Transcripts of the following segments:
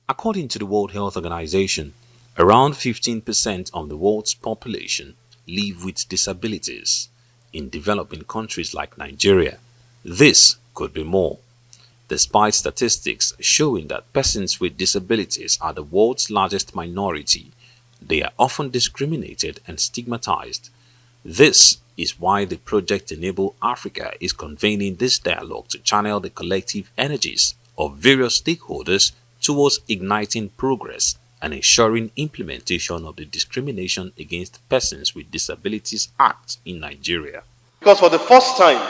According to the World Health Organization, around 15% of the world's population live with disabilities in developing countries like Nigeria. This could be more. Despite statistics showing that persons with disabilities are the world's largest minority, they are often discriminated and stigmatized. This is why the Project Enable Africa is convening this dialogue to channel the collective energies of various stakeholders towards igniting progress and ensuring implementation of the Discrimination Against Persons with Disabilities Act in Nigeria. Because for the first time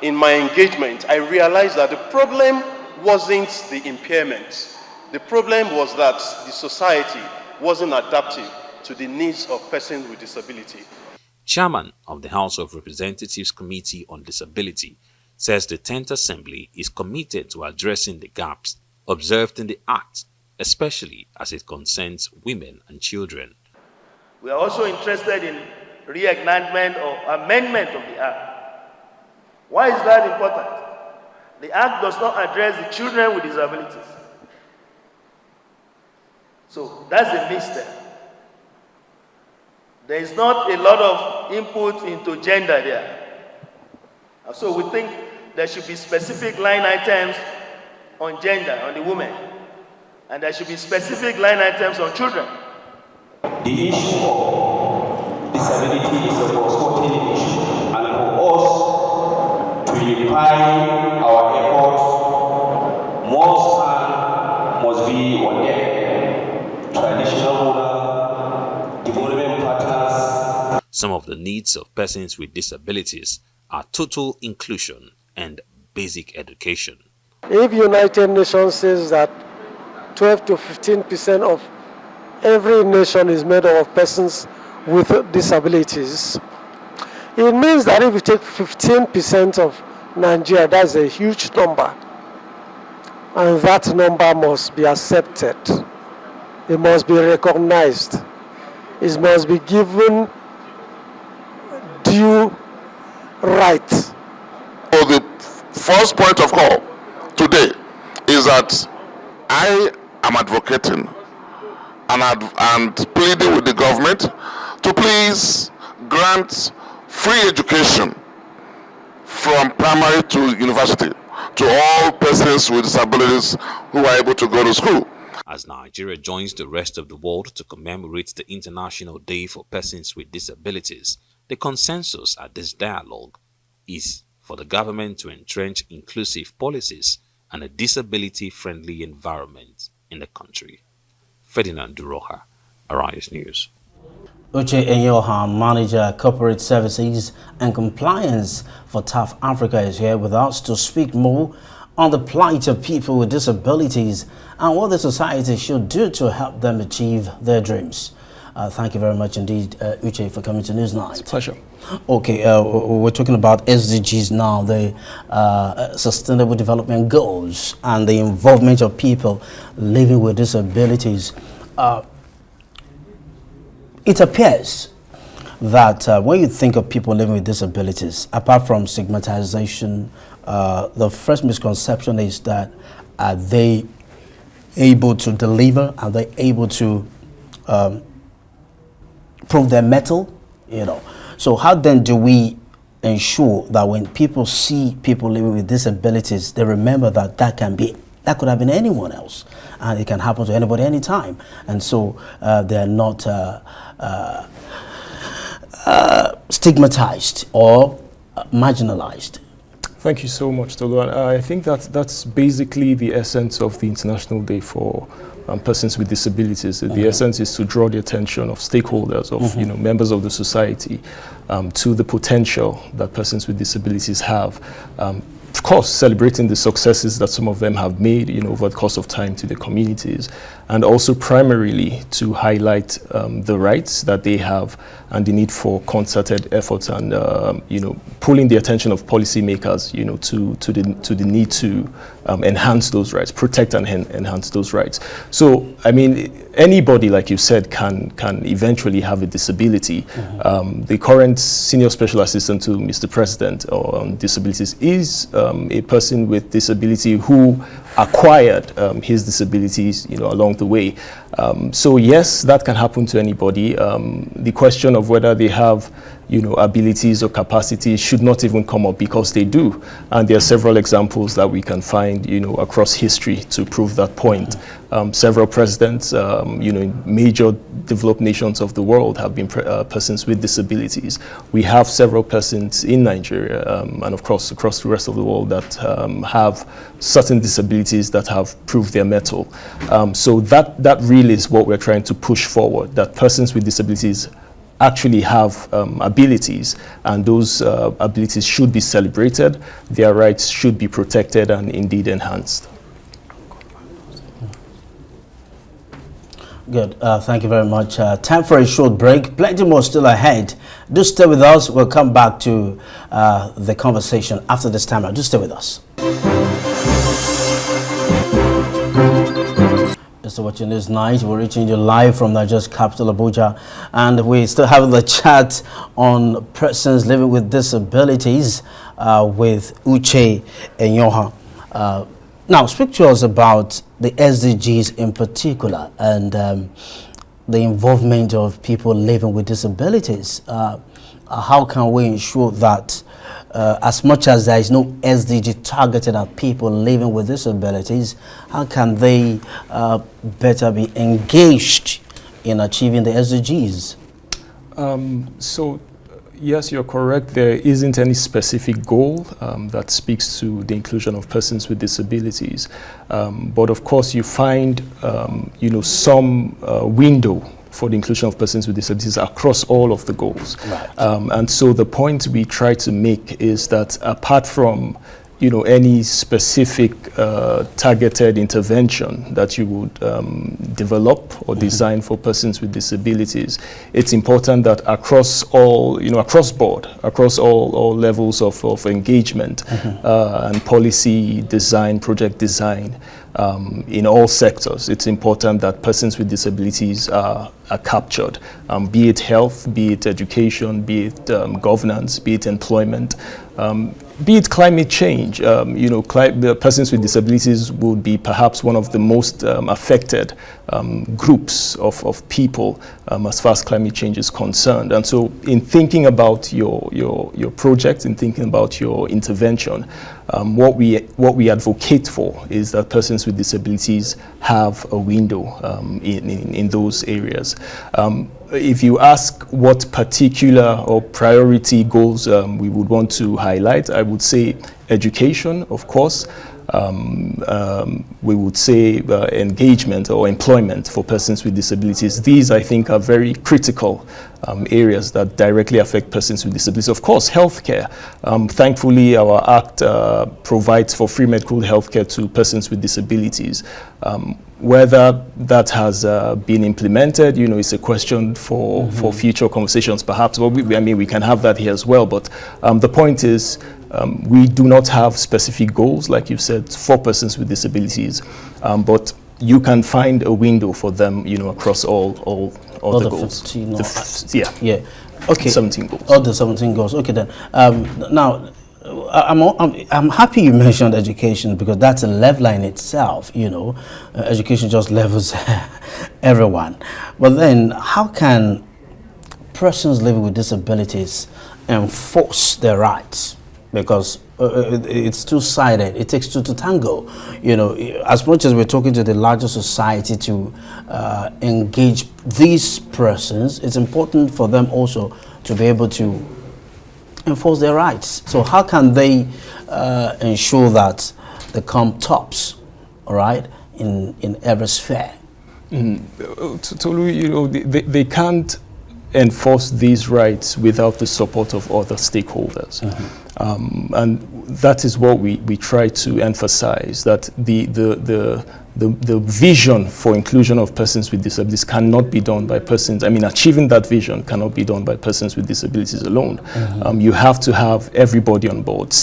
in my engagement, I realized that the problem wasn't the impairment. The problem was that the society wasn't adaptive to the needs of persons with disability. Chairman of the House of Representatives Committee on Disability says the 10th Assembly is committed to addressing the gaps observed in the Act, especially as it concerns women and children. We are also interested in reenactment or amendment of the Act. Why is that important? The Act does not address the children with disabilities. So that's a mistake. There is not a lot of input into gender there. And so we think there should be specific line items on gender, on the women. And there should be specific line items on children. The issue of disability is a cross-cutting issue. And for us to unify our efforts, more stand must be on them. Traditional owner, development partners. Some of the needs of persons with disabilities are total inclusion and basic education. If United Nations says that 12 to 15% of every nation is made up of persons with disabilities, it means that if you take 15% of Nigeria, that's a huge number. And that number must be accepted. It must be recognized. It must be given due right. So the first point of call today is that I am advocating and pleading with the government to please grant free education from primary to university to all persons with disabilities who are able to go to school. As Nigeria joins the rest of the world to commemorate the International Day for Persons with Disabilities, the consensus at this dialogue is for the government to entrench inclusive policies and a disability-friendly environment in the country. Ferdinand Duroha, Arise News. Uche Enyioha, Manager, Corporate Services and Compliance for TAF Africa, is here with us to speak more on the plight of people with disabilities and what the society should do to help them achieve their dreams. Thank you very much indeed, Uche, for coming to Newsnight. It's a pleasure. Okay, we're talking about SDGs now, the Sustainable Development Goals, and the involvement of people living with disabilities. It appears that when you think of people living with disabilities, apart from stigmatization, the first misconception is that are they able to deliver? Are they able to prove their mettle? You know. So how then do we ensure that when people see people living with disabilities, they remember that that could have been anyone else, and it can happen to anybody anytime, and so they're not stigmatized or marginalized? Thank you so much, Tolu. I think that's basically the essence of the International Day for persons with disabilities. The essence is to draw the attention of stakeholders, of members of the society, to the potential that persons with disabilities have. Of course, celebrating the successes that some of them have made, over the course of time to the communities, and also primarily to highlight the rights that they have and the need for concerted efforts and, pulling the attention of policymakers, to the need to enhance those rights, protect and enhance those rights. So, I mean, anybody, like you said, can eventually have a disability. The current Senior Special Assistant to Mr. President on disabilities is a person with disability who acquired his disabilities, along the way. So yes, that can happen to anybody. The question of whether they have abilities or capacities should not even come up, because they do. And there are several examples that we can find, across history to prove that point. Several presidents, in major developed nations of the world have been persons with disabilities. We have several persons in Nigeria, and of course across the rest of the world, that have certain disabilities that have proved their mettle. So that really is what we're trying to push forward, that persons with disabilities actually have abilities, and those abilities should be celebrated, their rights should be protected and indeed enhanced. Good. Thank you very much. Time for a short break. Plenty more still ahead. Do stay with us. We'll come back to the conversation after this time. Do stay with us. Mr. Watching this night, we're reaching you live from Nigeria's capital, Abuja, and we still have the chat on persons living with disabilities with Uche Enyioha. Now, speak to us about the SDGs in particular, and the involvement of people living with disabilities. How can we ensure that as much as there is no SDG targeted at people living with disabilities, how can they better be engaged in achieving the SDGs? So, yes, you're correct. There isn't any specific goal that speaks to the inclusion of persons with disabilities. But of course, you find, some window for the inclusion of persons with disabilities across all of the goals. Right. And so the point we try to make is that apart from any specific targeted intervention that you would develop or design for persons with disabilities, it's important that across all, across board, across all levels of engagement and policy design, project design, in all sectors, it's important that persons with disabilities are captured, be it health, be it education, be it governance, be it employment, be it climate change. The persons with disabilities would be perhaps one of the most affected groups of people as far as climate change is concerned. And so in thinking about your project, in thinking about your intervention, what we advocate for is that persons with disabilities have a window in those areas. If you ask what particular or priority goals we would want to highlight, I would say education, of course. We would say engagement or employment for persons with disabilities. These, I think, are very critical areas that directly affect persons with disabilities. Of course, healthcare. Thankfully, our Act provides for free medical healthcare to persons with disabilities. Whether that has been implemented, it's a question for future conversations, perhaps. Well, we can have that here as well. But the point is, we do not have specific goals, like you said, for persons with disabilities, but you can find a window for them, across all the goals. 15, yeah. Okay. 17 goals. All the 17 goals. Okay, then. Now, I'm happy you mentioned education, because that's a leveler in itself. Education just levels everyone. But then, how can persons living with disabilities enforce their rights? Because it's two-sided. It takes two to tango. As much as we're talking to the larger society to engage these persons, it's important for them also to be able to enforce their rights. So how can they ensure that they come tops, all right, in every sphere? Tolu, they can't enforce these rights without the support of other stakeholders. And that is what we try to emphasize, that the vision for inclusion of persons with disabilities cannot be done by persons. Achieving that vision cannot be done by persons with disabilities alone. You have to have everybody on board,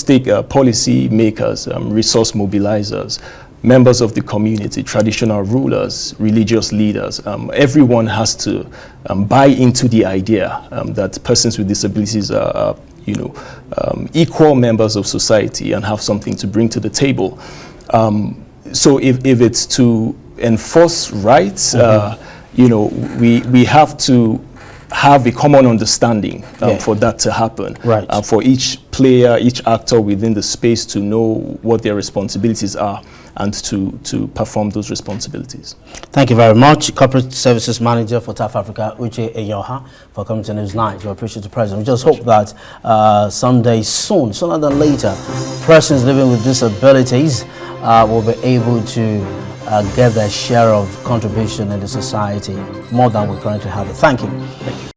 policy makers, resource mobilizers, members of the community, traditional rulers, religious leaders, everyone has to buy into the idea that persons with disabilities are, equal members of society and have something to bring to the table. So if it's to enforce rights, we have to have a common understanding for that to happen. Right. For each player, each actor within the space to know what their responsibilities are and to perform those responsibilities. Thank you very much, Corporate Services Manager for TAF Africa, Uche Enyioha, for coming to Newsnight. We appreciate the presence. We just hope that someday soon, sooner than later, persons living with disabilities will be able to get their share of contribution in the society more than we currently have. Thank you. Thank you.